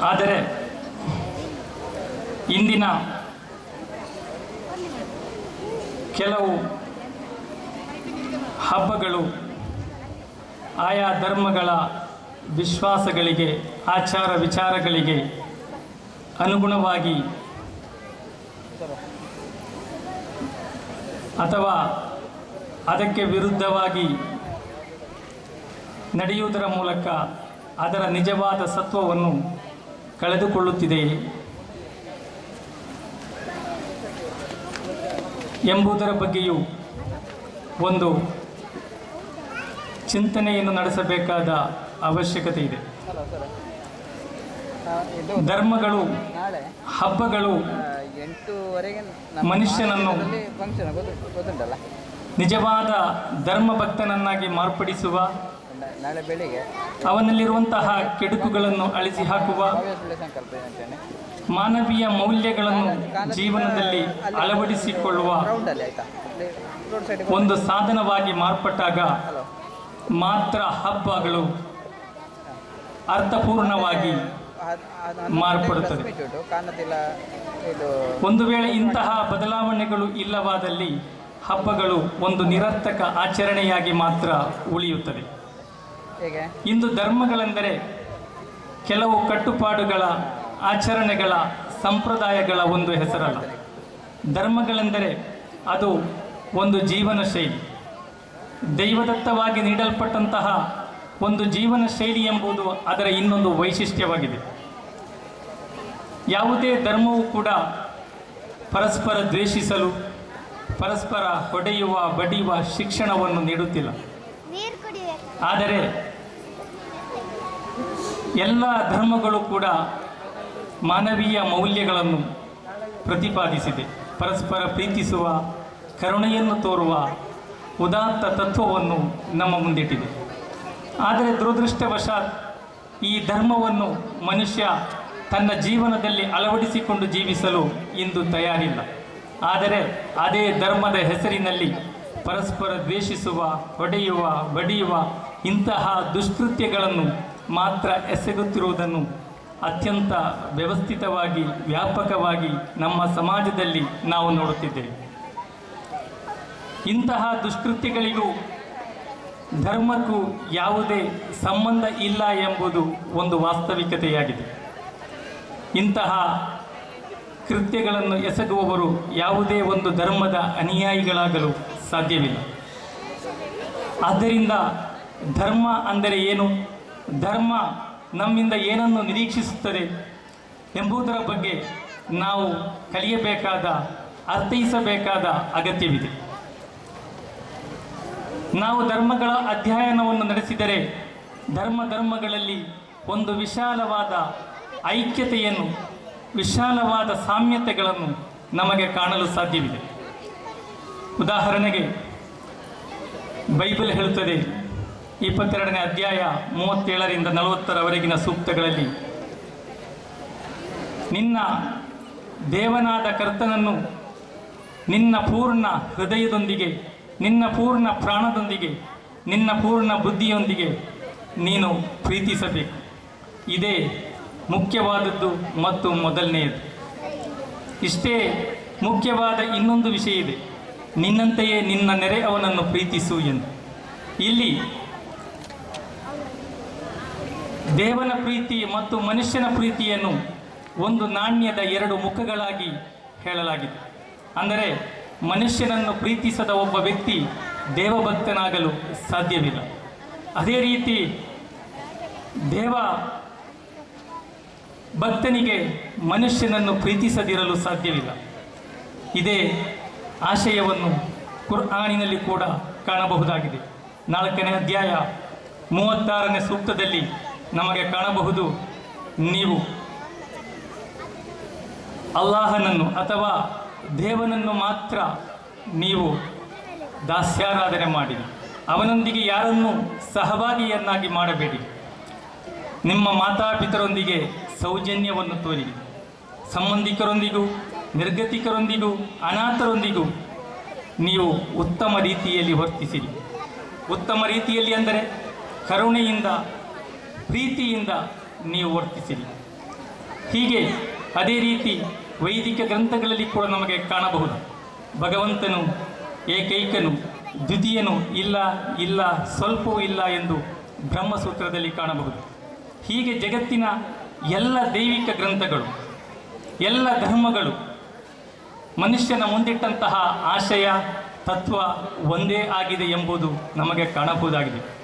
ಆದರೆ ಇಂದಿನ ಕೆಲವು ಹಬ್ಬಗಳು ಆಯಾ ಧರ್ಮಗಳ ವಿಶ್ವಾಸಗಳಿಗೆ, ಆಚಾರ ವಿಚಾರಗಳಿಗೆ ಅನುಗುಣವಾಗಿ ಅಥವಾ ಅದಕ್ಕೆ ವಿರುದ್ಧವಾಗಿ ನಡೆಯುವುದರ ಮೂಲಕ ಅದರ ನಿಜವಾದ ಸತ್ವವನ್ನು ಕಳೆದುಕೊಳ್ಳುತ್ತಿದೆ ಎಂಬುದರ ಬಗ್ಗೆಯೂ ಒಂದು ಚಿಂತನೆಯನ್ನು ನಡೆಸಬೇಕಾದ ಅವಶ್ಯಕತೆ ಇದೆ. ಧರ್ಮಗಳು, ಹಬ್ಬಗಳು ಮನುಷ್ಯನನ್ನು ನಿಜವಾದ ಧರ್ಮಭಕ್ತನನ್ನಾಗಿ ಮಾರ್ಪಡಿಸುವ, ಅವನಲ್ಲಿರುವಂತಹ ಕೆಡುಕುಗಳನ್ನು ಅಳಿಸಿ ಹಾಕುವ, ಮಾನವೀಯ ಮೌಲ್ಯಗಳನ್ನು ಜೀವನದಲ್ಲಿ ಅಳವಡಿಸಿಕೊಳ್ಳುವ ಒಂದು ಸಾಧನವಾಗಿ ಮಾರ್ಪಟ್ಟಾಗ ಮಾತ್ರ ಹಬ್ಬಗಳು ಅರ್ಥಪೂರ್ಣವಾಗಿ ಮಾರ್ಪಡುತ್ತದೆ. ಒಂದು ವೇಳೆ ಇಂತಹ ಬದಲಾವಣೆಗಳು ಇಲ್ಲವಾದಲ್ಲಿ ಹಬ್ಬಗಳು ಒಂದು ನಿರರ್ಥಕ ಆಚರಣೆಯಾಗಿ ಮಾತ್ರ ಉಳಿಯುತ್ತದೆ. ಇಂದು ಧರ್ಮಗಳೆಂದರೆ ಕೆಲವು ಕಟ್ಟುಪಾಡುಗಳ, ಆಚರಣೆಗಳ, ಸಂಪ್ರದಾಯಗಳ ಒಂದು ಹೆಸರಲ್ಲ. ಧರ್ಮಗಳೆಂದರೆ ಅದು ಒಂದು ಜೀವನ ಶೈಲಿ, ದೈವದತ್ತವಾಗಿ ನೀಡಲ್ಪಟ್ಟಂತಹ ಒಂದು ಜೀವನ ಶೈಲಿ ಎಂಬುದು ಅದರ ಇನ್ನೊಂದು ವೈಶಿಷ್ಟ್ಯವಾಗಿದೆ. ಯಾವುದೇ ಧರ್ಮವೂ ಕೂಡ ಪರಸ್ಪರ ದ್ವೇಷಿಸಲು, ಪರಸ್ಪರ ಹೊಡೆಯುವ, ಬಡಿಯುವ ಶಿಕ್ಷಣವನ್ನು ನೀಡುತ್ತಿಲ್ಲ. ಆದರೆ ಎಲ್ಲ ಧರ್ಮಗಳು ಕೂಡ ಮಾನವೀಯ ಮೌಲ್ಯಗಳನ್ನು ಪ್ರತಿಪಾದಿಸಿದೆ. ಪರಸ್ಪರ ಪ್ರೀತಿಸುವ, ಕರುಣೆಯನ್ನು ತೋರುವ ಉದಾತ್ತ ತತ್ವವನ್ನು ನಮ್ಮ ಮುಂದಿಟ್ಟಿದೆ. ಆದರೆ ದುರದೃಷ್ಟವಶಾತ್ ಈ ಧರ್ಮವನ್ನು ಮನುಷ್ಯ ತನ್ನ ಜೀವನದಲ್ಲಿ ಅಳವಡಿಸಿಕೊಂಡು ಜೀವಿಸಲು ಇಂದು ತಯಾರಿಲ್ಲ. ಆದರೆ ಅದೇ ಧರ್ಮದ ಹೆಸರಿನಲ್ಲಿ ಪರಸ್ಪರ ದ್ವೇಷಿಸುವ, ಹೊಡೆಯುವ, ಬಡಿಯುವ ಇಂತಹ ದುಷ್ಕೃತ್ಯಗಳನ್ನು ಮಾತ್ರ ಎಸಗುತ್ತಿರುವುದನ್ನು ಅತ್ಯಂತ ವ್ಯವಸ್ಥಿತವಾಗಿ, ವ್ಯಾಪಕವಾಗಿ ನಮ್ಮ ಸಮಾಜದಲ್ಲಿ ನಾವು ನೋಡುತ್ತಿದ್ದೇವೆ. ಇಂತಹ ದುಷ್ಕೃತ್ಯಗಳಿಗೂ ಧರ್ಮಕ್ಕೂ ಯಾವುದೇ ಸಂಬಂಧ ಇಲ್ಲ ಎಂಬುದು ಒಂದು ವಾಸ್ತವಿಕತೆಯಾಗಿದೆ. ಇಂತಹ ಕೃತ್ಯಗಳನ್ನು ಎಸಗುವವರು ಯಾವುದೇ ಒಂದು ಧರ್ಮದ ಅನುಯಾಯಿಗಳಾಗಲು ಸಾಧ್ಯವಿಲ್ಲ. ಆದ್ದರಿಂದ ಧರ್ಮ ಅಂದರೆ ಏನು, ಧರ್ಮ ನಮ್ಮಿಂದ ಏನನ್ನು ನಿರೀಕ್ಷಿಸುತ್ತದೆ ಎಂಬುದರ ಬಗ್ಗೆ ನಾವು ಕಲಿಯಬೇಕಾದ, ಅರ್ಥೈಸಬೇಕಾದ ಅಗತ್ಯವಿದೆ. ನಾವು ಧರ್ಮಗಳ ಅಧ್ಯಯನವನ್ನು ನಡೆಸಿದರೆ ಧರ್ಮಗಳಲ್ಲಿ ಒಂದು ವಿಶಾಲವಾದ ಐಕ್ಯತೆಯನ್ನು, ವಿಶಾಲವಾದ ಸಾಮ್ಯತೆಗಳನ್ನು ನಮಗೆ ಕಾಣಲು ಸಾಧ್ಯವಿದೆ. ಉದಾಹರಣೆಗೆ ಬೈಬಲ್ ಹೇಳುತ್ತದೆ, 22ನೇ ಅಧ್ಯಾಯ 37ರಿಂದ 40ರವರೆಗಿನ ಸೂಕ್ತಗಳಲ್ಲಿ, ನಿನ್ನ ದೇವನಾದ ಕರ್ತನನ್ನು ನಿನ್ನ ಪೂರ್ಣ ಹೃದಯದೊಂದಿಗೆ, ನಿನ್ನ ಪೂರ್ಣ ಪ್ರಾಣದೊಂದಿಗೆ, ನಿನ್ನ ಪೂರ್ಣ ಬುದ್ಧಿಯೊಂದಿಗೆ ನೀನು ಪ್ರೀತಿಸಬೇಕು. ಇದೇ ಮುಖ್ಯವಾದದ್ದು ಮತ್ತು ಮೊದಲನೆಯದು. ಇಷ್ಟೇ ಮುಖ್ಯವಾದ ಇನ್ನೊಂದು ವಿಷಯ ಇದೆ, ನಿನ್ನಂತೆಯೇ ನಿನ್ನ ನೆರೆಯವನನ್ನು ಪ್ರೀತಿಸು ಎಂದು. ಇಲ್ಲಿ ದೇವನ ಪ್ರೀತಿ ಮತ್ತು ಮನುಷ್ಯನ ಪ್ರೀತಿಯನ್ನು ಒಂದು ನಾಣ್ಯದ ಎರಡು ಮುಖಗಳಾಗಿ ಹೇಳಲಾಗಿದೆ. ಅಂದರೆ ಮನುಷ್ಯನನ್ನು ಪ್ರೀತಿಸದ ಒಬ್ಬ ವ್ಯಕ್ತಿ ದೇವಭಕ್ತನಾಗಲು ಸಾಧ್ಯವಿಲ್ಲ. ಅದೇ ರೀತಿ ದೇವ ಭಕ್ತನಿಗೆ ಮನುಷ್ಯನನ್ನು ಪ್ರೀತಿಸದಿರಲು ಸಾಧ್ಯವಿಲ್ಲ. ಇದೇ ಆಶಯವನ್ನು ಕುರ್ಆನಿನಲ್ಲಿ ಕೂಡ ಕಾಣಬಹುದಾಗಿದೆ. 4ನೇ ಅಧ್ಯಾಯ 36ನೇ ಸೂಕ್ತದಲ್ಲಿ ನಮಗೆ ಕಾಣಬಹುದು, ನೀವು ಅಲ್ಲಾಹನನ್ನು ಅಥವಾ ದೇವನನ್ನು ಮಾತ್ರ ನೀವು ದಾಸ್ಯಾರಾಧನೆ ಮಾಡಿರಿ, ಅವನೊಂದಿಗೆ ಯಾರನ್ನೂ ಸಹಭಾಗಿಯನ್ನಾಗಿ ಮಾಡಬೇಡಿ. ನಿಮ್ಮ ಮಾತಾಪಿತರೊಂದಿಗೆ ಸೌಜನ್ಯವನ್ನು ತೋರಿರಿ, ಸಂಬಂಧಿಕರೊಂದಿಗೂ, ನಿರ್ಗತಿಕರೊಂದಿಗೂ, ಅನಾಥರೊಂದಿಗೂ ನೀವು ಉತ್ತಮ ರೀತಿಯಲ್ಲಿ ವರ್ತಿಸಿರಿ. ಉತ್ತಮ ರೀತಿಯಲ್ಲಿ ಅಂದರೆ ಕರುಣೆಯಿಂದ, ಪ್ರೀತಿಯಿಂದ ನೀವು ವರ್ತಿಸಿರಿ. ಹೀಗೆ ಅದೇ ರೀತಿ ವೈದಿಕ ಗ್ರಂಥಗಳಲ್ಲಿ ಕೂಡ ನಮಗೆ ಕಾಣಬಹುದು. ಭಗವಂತನು ಏಕೈಕನು, ದ್ವಿತೀಯನು ಇಲ್ಲ ಇಲ್ಲ ಸ್ವಲ್ಪವೂ ಇಲ್ಲ ಎಂದು ಬ್ರಹ್ಮಸೂತ್ರದಲ್ಲಿ ಕಾಣಬಹುದು. ಹೀಗೆ ಜಗತ್ತಿನ ಎಲ್ಲ ದೈವಿಕ ಗ್ರಂಥಗಳು, ಎಲ್ಲ ಧರ್ಮಗಳು ಮನುಷ್ಯನ ಮುಂದಿಟ್ಟಂತಹ ಆಶಯ ತತ್ವ ಒಂದೇ ಆಗಿದೆ ಎಂಬುದು ನಮಗೆ ಕಾಣಬಹುದಾಗಿದೆ.